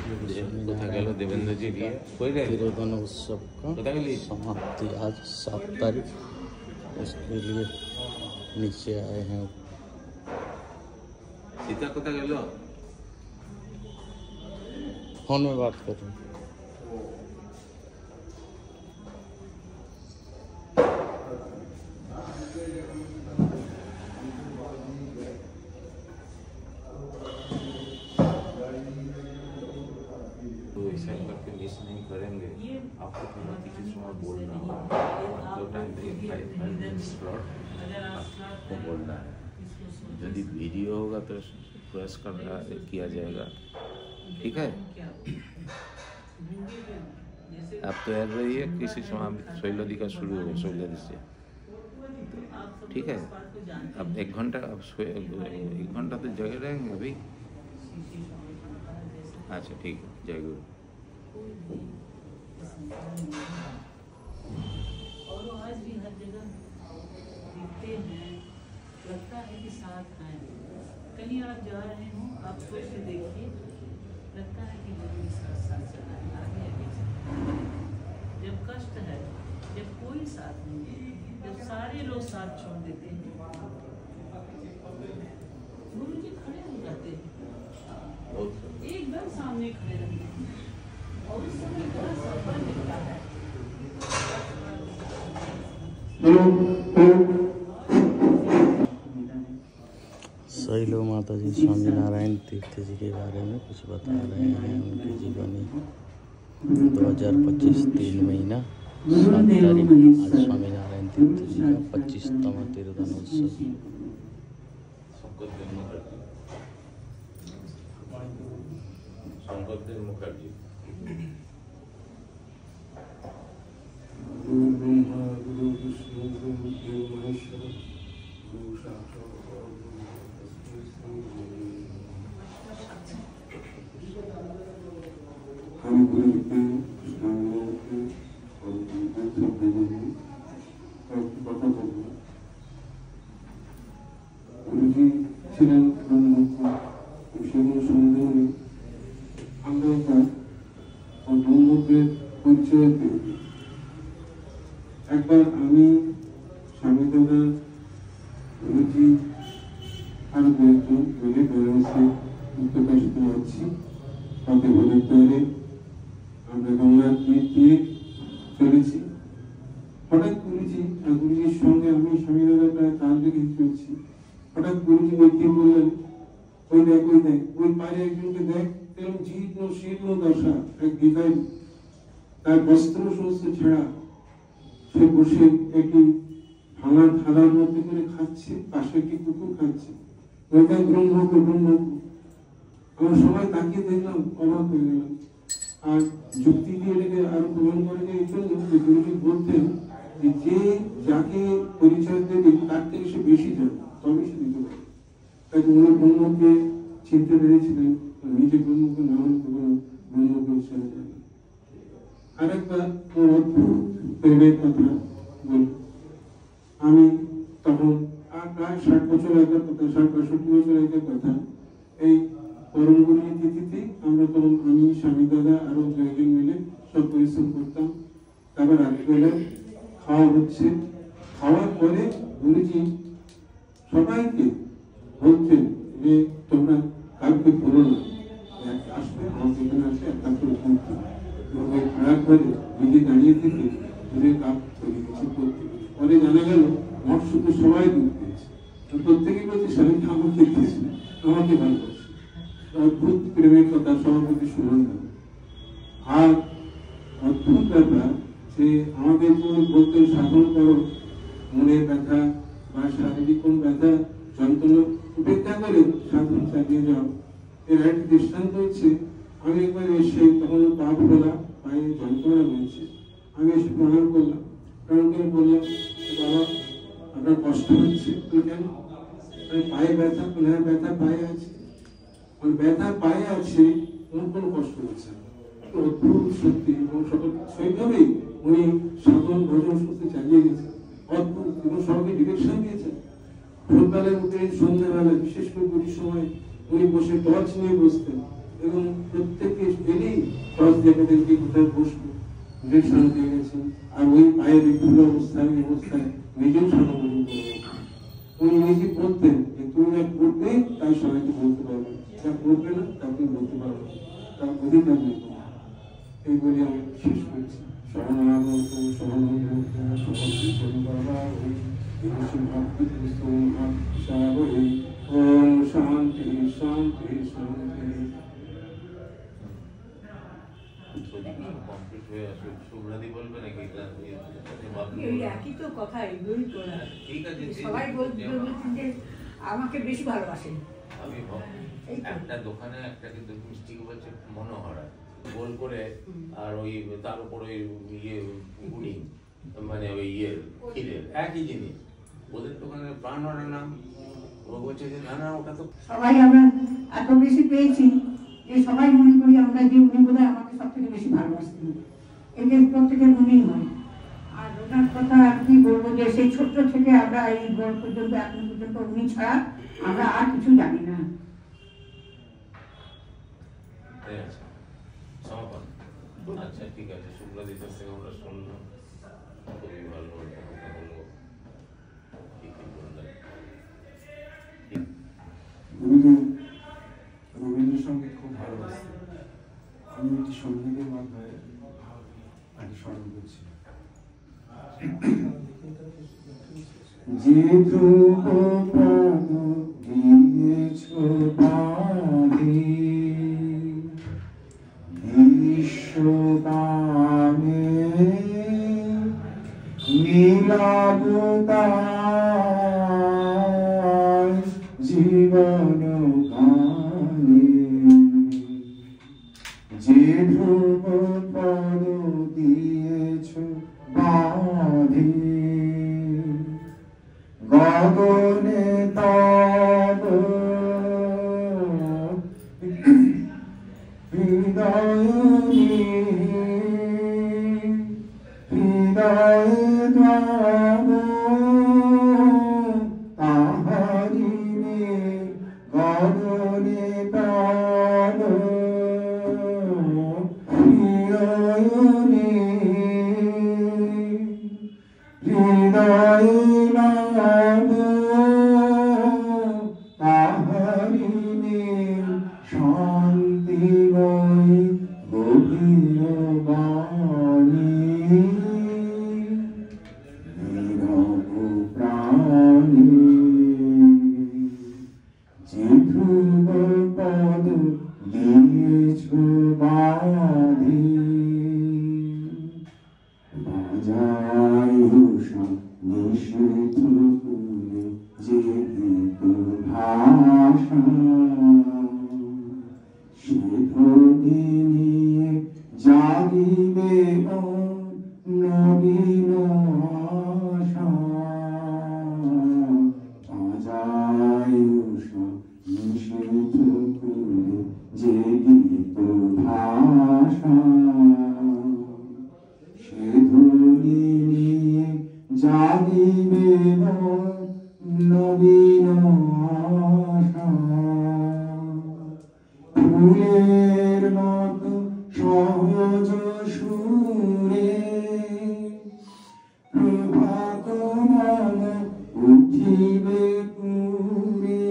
देवेंद्र जी तिरोधन उत्सव का समाप्ति आज 7 तारीख, उसके लिए नीचे आए हैं। सीता कोथा गेलो फोन में बात कर रहे हैं। मिस नहीं करेंगे, आपको थोड़ा किसी समय बोलना होगा, तो टाइम आपको बोलना है। यदि वीडियो होगा तो प्रेस किया जाएगा, ठीक है। आप तैयार रहिए, किसी समय शैलदी का शुरू होगा, शैलदी से, ठीक है। अब 1 घंटा, अब 1 घंटा तो जगह रहेंगे अभी। अच्छा ठीक है, जय गुरु। और आज भी हर जगह दिखते हैं, लगता है कि साथ हैं। कहीं आप जा रहे हो, आप सोच के देखिए, लगता है कि जरूर साथ साथ चलना है, आगे आगे चलना है। जब कष्ट है, जब कोई साथ नहीं, जब सारे लोग साथ छोड़ देते हैं, गुरु जी खड़े हो जाते हैं, एकदम सामने खड़े रहते हैं। और उस समय बड़ा सफल मिलता है। शैलो माता जी स्वामी नारायण तीर्थ जी के बारे में कुछ बता रहे हैं। उनकी जीवनी 2025 3 महीना 7 तारीख आज स्वामी नारायण तीर्थ जी का 25वां तिरोधन उत्सव। मुखर्जी गुरु ब्रह्मा गुरु विष्णु गुरु देव महेश्वर गुरु साक्षात् हम गुरु के कृष्णांगों के और उनके सब भजन आपकी पता होगा। गुरु जी ছিলেন ব্রহ্মজ্ঞ, সেগুলো সন্দেহ নেই। আমরা ব্রহ্মজ্ঞের পরিচয় পেয়ে একবার আমি স্বামী দাদা গুরুজি আরো কয়েকজন মিলে বেনারসে উত্তরকাশীতে যাচ্ছি। তাতে হরিদ্বারে আমরা গঙ্গার তীরে চলেছি। হঠাৎ গুরুজির সঙ্গে আমি স্বামী দাদা প্রায় তাল লেগে চলছি। হঠাৎ গুরুজি দেখে বললেন, ওই দেখ ওই পারে একজনকে দেখ, এরকম জীর্ণ শীর্ণ দশা, এক ভিখারি, তার বস্ত্র সমস্ত ছেঁড়া, সে বসে একটি ভাঙা থালার মধ্যে করে খাচ্ছে, পাশে একটি কুকুর খাচ্ছে। ওইটা ব্রহ্মজ্ঞ। আমরা সবাই তাকিয়ে দেখলাম, অবাক হয়ে গেলাম। আর যুক্তি দিয়ে এটাকে আরো প্রমাণ করে যে এই জন্য যে গুরুজি বলতেন যে যাকে পরিচয় দেবে তার থেকে সে বেশি জানে, তবে সে দিতে পারে। তাই উনি ব্রহ্মকে চিনতে পেরেছিলেন, নিজে ব্রহ্মকে না হলে কখনো ব্রহ্মকে চেনা যায় না। আরেকবার ওর অদ্ভুত প্রেমের কথা বল। আমি তখন প্রায় 60 বছর আগের কথা, 60-62 বছর আগের কথা। এই পরম গুরুর তিথিতে আমরা তখন আমি স্বামী দাদা আরো 2 জন মিলে সব পরিশ্রম করতাম। তারপর রাত্রিবেলা খাওয়া হচ্ছে। খাওয়ার পরে গুরুজি সবাইকে বলছেন যে তোমরা কাউকে বলো না, আসবে আমাকে এখানে আসে একটা করে বলতে। খারাপ করে নিজে দাঁড়িয়ে থেকে কাপ তৈরি কিছু করতে। পরে জানা গেল মঠ শুধু সবাই দুধ পেয়েছে, প্রত্যেকেই বলছে স্বামীকে আমাকে দিয়েছে, আমাকে ভালোবাসে। অদ্ভুত প্রেমের কথা সবার প্রতি শুনুন। আর অদ্ভুত ব্যাপার যে আমাদের বলতেন সাধন করো, মনের ব্যথা বা শারীরিক কোন ব্যথা যন্ত্রণা উপেক্ষা করে সাধন চালিয়ে যাও। এর একটি দৃষ্টান্ত হচ্ছে, আমি একবার এসে তখন পা ফোলা, পায়ে যন্ত্রণা হয়েছে। আমি এসে প্রণাম করলাম, প্রণাম করে বললাম, বাবা আপনার কষ্ট হচ্ছে? কেন? পায়ে ব্যথা। হ্যাঁ ব্যথা পায়ে আছে। ব্যথা পায়ে আছে, ওর কোনো কষ্ট হচ্ছে না। অদ্ভুত সত্যি। এবং সকল সেইভাবেই উনি সাধন ভজন সুস্থে চালিয়ে গেছেন। অদ্ভুত। এবং সবাইকে ডিরেকশন দিয়েছেন। ভোরবেলায় উঠে সন্ধ্যাবেলা, বিশেষ করে দুটির সময় উনি বসে টর্চ নিয়ে বসতেন এবং প্রত্যেকে এলেই টস দিয়ে দেখি কোথায় বসবো, ডিরেকশন দিয়ে গেছেন। আর ওই পায়ের বিভিন্ন অবস্থায় নিজেও সামগ্রী করে গেছেন। উনি নিজে বলতেন যে তুমি যা করবে তাই সবাইকে বলতে পারবে, যা করবে না তাকে বলতে পারবে, তার অধিকার নেই। এই বলে আমি শেষ করছি। শান্তি শান্তি শান্তি। কমপ্লিট হয়ে আসবে, শুভ্রাদি বলবে নাকি? এই একই তো কথা, এগুলোই তো না। ঠিক আছে, সবাই বলছেন যে আমাকে বেশি ভালোবাসেন। আমি একটা দোকানে একটা কিন্তু মিষ্টি বলছে মনোহরা গোল করে, আর ওই তার উপর ওই ইয়ে গুড়ি, মানে ওই ইয়ে ক্ষীরের একই জিনিস, ওদের দোকানে প্রাণহরা নাম। ও বলছে যে না না, ওটা তো সবাই আমরা এত বেশি পেয়েছি যে সবাই মনে করি আমরা যে উনি বোধহয় আমাকে সব থেকে বেশি ভালোবাসতেন, এদের প্রত্যেকের মনেই হয়। আর ওনার কথা আর কি বলবো, যে সেই ছোট্ট থেকে আমরা এই বড় পর্যন্ত এখন পর্যন্ত উনি ছাড়া আমরা আর কিছু জানি না। সমাপন। আচ্ছা ঠিক আছে, শুভ্রাদির কাছ থেকে আমরা শুনলাম, খুবই ভালো হলো। উনি তো রবীন্দ্রসঙ্গীত খুব ভালোবাসতেন। আমি একটি সঙ্গীতের মাধ্যমে আগে স্মরণ করছি। যে ধ্রুব পদ দিয়েছ বাঁধি বিশ্বদানে নীলাবতার জীবন গানে, যে ধ্রুব পদ দিয়েছ বাঁধি গগনে তব হৃদয় দ্বাব তাহারিণী গগনে তব হৃদয়নী হৃদয় নাম তাহারিণী শান্তিময় গভীর বাণী নীরব প্রাণী। যে ধ্রুব পদ দিয়েছ বাঁধি বাজায় নিষেধ কুলে যে গীত ভাষা, সে ধ্বনি নিয়ে জাগিবে নবীন আশা। বাজায় নিষেধ কুলে যে গীত ভাষা, সে ধ্বনি নিয়ে জাগিবে নবীন আশা। ফুলের মতো সহজ সুরে প্রভাত মন উঠিবে পুরে,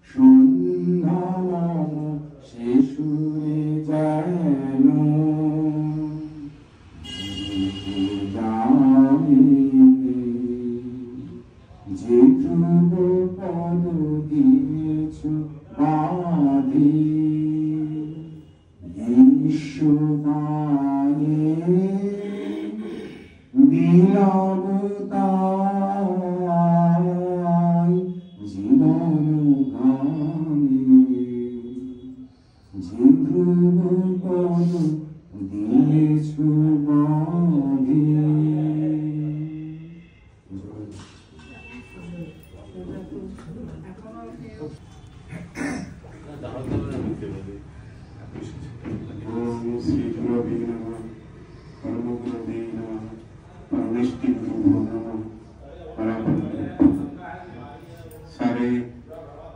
সন্ধ্যা মন সে সুরে যেন যে ধ্রুব পদ দিয়েছ বাঁধি বিশ্বদানে নীলাবতার জীবন গানে, যে ধ্রুব পদ দিয়েছ বাঁধি। ओम श्री गुरुवे नमः, परम गुरुवे नमः, परमेष्टि गुरुभ्यो नमः, सारे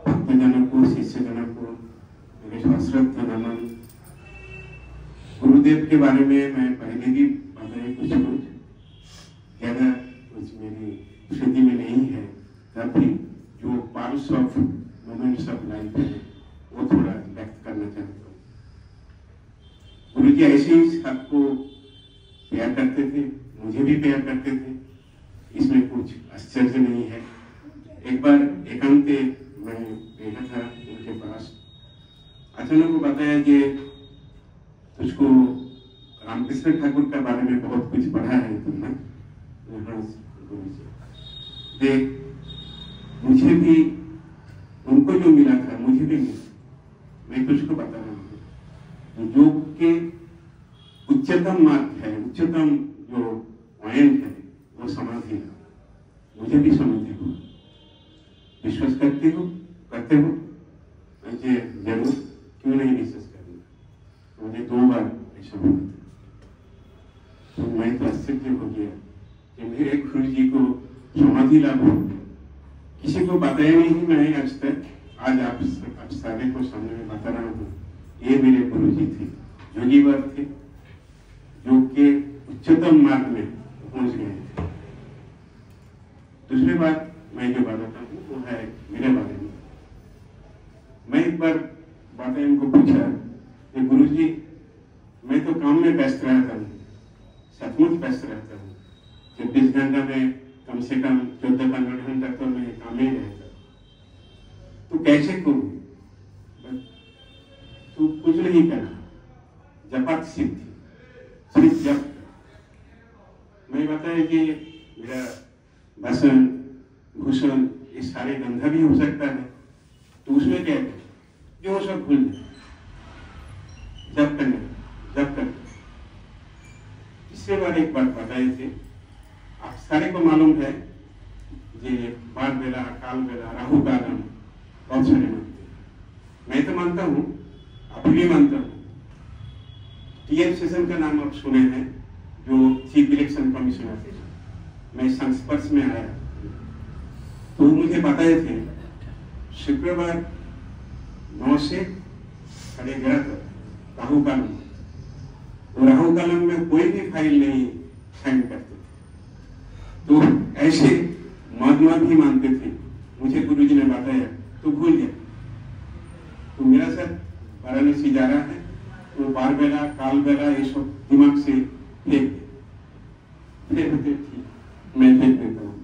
भक्तजनों को, शिष्यजनों को श्रद्धा नमन। गुरुदेव के बारे में मैं पहले भी बताया कुछ ज़्यादा कुछ मेरी स्थिति में नहीं है, तब भी जो parts of moments of life है वो थोड़ा व्यक्त करना चाहता हूँ। गुरु जी ऐसे ही सबको प्यार करते थे, मुझे भी प्यार करते थे, इसमें कुछ आश्चर्य नहीं है। एक बार एकांत मैं बैठा था उनके पास, अचानक वो बताया कि तुझको रामकृष्ण ठाकुर के बारे में बहुत कुछ पढ़ा है तुमने। देख, मुझे भी उनको जो मिला था मुझे भी मिला। मैं तुझको बता रहा हूँ, योग के उच्चतम मार्ग है, उच्चतम जो पॉइंट है वो समाधि है। मुझे भी समाधि हो, विश्वास करते हो? मुझे जरूर, क्यों नहीं विश्वास करूंगा? मुझे 2 बार ऐसा हुआ था, तो मैं तो आश्चर्य हो गया कि मेरे गुरु जी को समाधि लाभ हो। किसी को बताया नहीं मैं आज तक, आज आप सारे को सामने में बता रहा हूँ। ये मेरे गुरु जी थे, योगीवर थे, योग के उच्चतम मार्ग में पहुंच गए थे। दूसरी बात मैं जो बताता हूँ वो है मेरे बारे में। मैं एक बार बातें इनको पूछा कि गुरुजी, मैं तो काम में व्यस्त रहता हूँ, सचमुच व्यस्त रहता हूँ। 24 घंटा में कम से कम 14-15 घंटा तो मैं काम में रहता हूँ, तो कैसे करूँ? तो कुछ नहीं करना, जपात सिद्धि, सिर्फ जप। मैं बताया कि मेरा भाषण भूषण ये सारे गंधा भी हो सकता है, तो उसमें क्या है जो सब भूल जाए, जप करने, जप करने। इससे बार एक बात बताए थे, आप सारे को मालूम है ये बार बेला, काल बेला, राहु कालम बहुत सारे मानते हैं। मैं तो मानता हूँ, आप भी मानता हूँ। टीएम सेशन का नाम आप सुने हैं, जो चीफ इलेक्शन कमिश्नर थे। मैं संस्पर्श में आया तो मुझे बताए थे शुक्रवार 9 से 11:30 तक राहु कालम, तो राहु कालम में कोई भी फाइल नहीं साइन करते थे, तो ऐसे महात्मा भी मानते थे। मुझे गुरुजी ने बताया तो भूल गया। तो मेरा साथ वाराणसी जा रहा है, तो बार बेला, काल बेला ये सब दिमाग से फेंक मैं फेंक देता हूँ।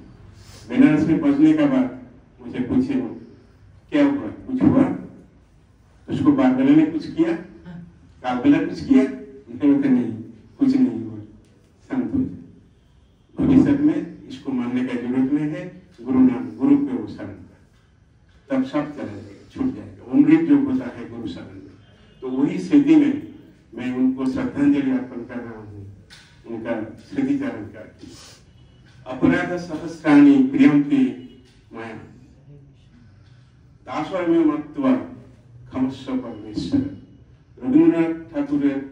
बनारस में पहुंचने के बाद मुझे पूछे क्या हुआ, कुछ हुआ? उसको बार बेला ने कुछ किया, काल बेला कुछ किया? नहीं, कुछ नहीं हुआ, शांत हो जाए। भविष्य में इसको मानने का जरूरत नहीं है, गुरु नाम गुरु पे वो शरण का, तब सब चला जाएगा, छूट जाएगा। अमृत जो होता है गुरु शरण में, तो वही स्थिति में मैं उनको श्रद्धांजलि अर्पण कर रहा हूँ, उनका स्मृतिचारण करके। अपराध सहस्राणि प्रियंति माया दासवर में मत्वा खमस्व परमेश्वर। रविन्द्रनाथ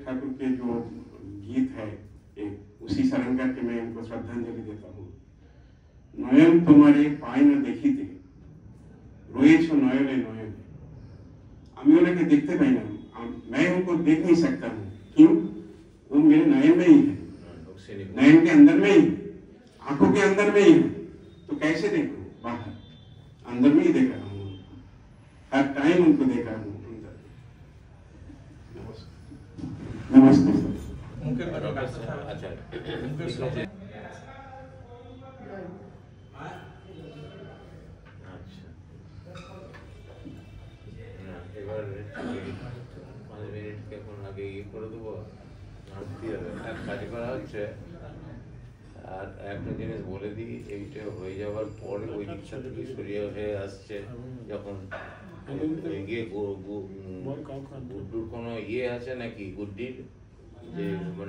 ठाकुर के जो गीत है एक, उसी शरण करके मैं उनको श्रद्धांजलि देता हूँ। नयन तुम्हारे पाए न देखिते रोएছো नयने नयने। আমি ওনাকে দেখতে পাই না, मैं उनको देख नहीं सकता हूँ। क्यों? वो मेरे नयन में ही है, नयन के अंदर में ही, आंखों के अंदर में ही है। तो कैसे देखूं? बाहर, अंदर में ही देख रहा हूँ, हर टाइम उनको देख रहा हूँ अंदर। नमस्ते सर। अच्छा, এবার 5 মিনিট এখন আগে ইয়ে করে দেবো, কাজ করা হচ্ছে। আর একটা জিনিস বলে দিই, এইটা হয়ে যাওয়ার পরে ওই রিক্সা থেকে সরিয়ে হয়ে আসছে যখন গিয়ে গুড্ডুর কোনো ইয়ে আছে নাকি, গুড্ডির যে মানে